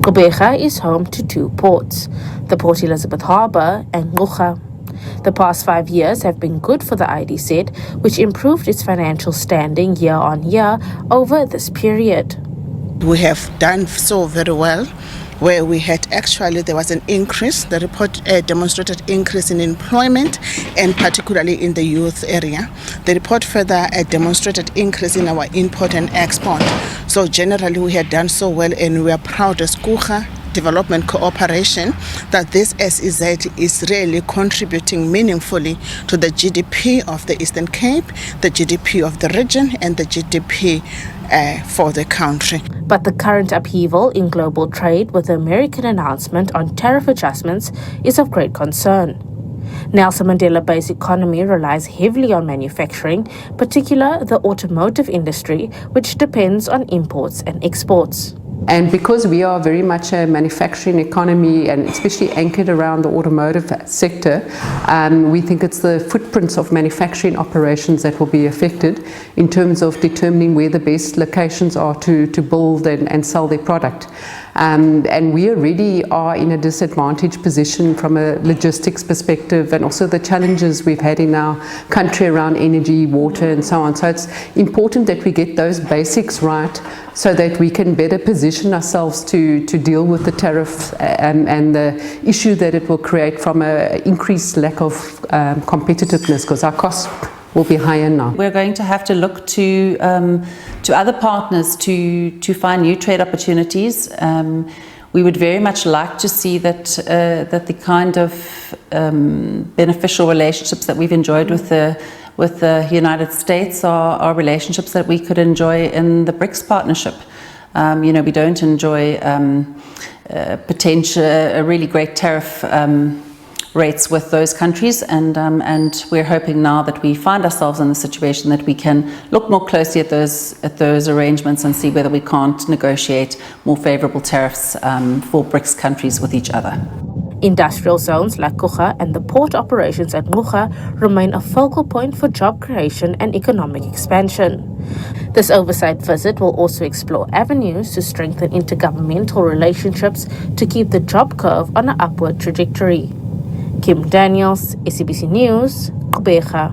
Gqeberha is home to two ports, the Port Elizabeth Harbour and Ngqura. The past 5 years have been good for the IDZ, which improved its financial standing year on year over this period. We have done so very well, where we had there was an increase. The report demonstrated increase in employment and particularly in the youth area. The report further demonstrated increase in our import and export. So generally we had done so well, and we are proud as Ngqura Development Cooperation that this SEZ is really contributing meaningfully to the GDP of the Eastern Cape, the GDP of the region, and the GDP for the country. But the current upheaval in global trade with the American announcement on tariff adjustments is of great concern. Nelson Mandela Bay's economy relies heavily on manufacturing, particularly the automotive industry, which depends on imports and exports. And because we are very much a manufacturing economy and especially anchored around the automotive sector, we think it's the footprints of manufacturing operations that will be affected in terms of determining where the best locations are to build and sell their product. And we already are in a disadvantaged position from a logistics perspective, and also the challenges we've had in our country around energy, water and so on. So it's important that we get those basics right so that we can better position ourselves to deal with the tariff and the issue that it will create from an increased lack of competitiveness, because our costs will be higher now. We're going to have to look to other partners to find new trade opportunities. We would very much like to see that the kind of beneficial relationships that we've enjoyed with the United States are relationships that we could enjoy in the BRICS partnership. We don't enjoy a really great tariff rates with those countries, and we're hoping now that we find ourselves in the situation that we can look more closely at those arrangements and see whether we can't negotiate more favourable tariffs for BRICS countries with each other. Industrial zones like Ngqura and the port operations at Ngqura remain a focal point for job creation and economic expansion. This oversight visit will also explore avenues to strengthen intergovernmental relationships to keep the job curve on an upward trajectory. Kim Daniels, SABC News, Gqeberha.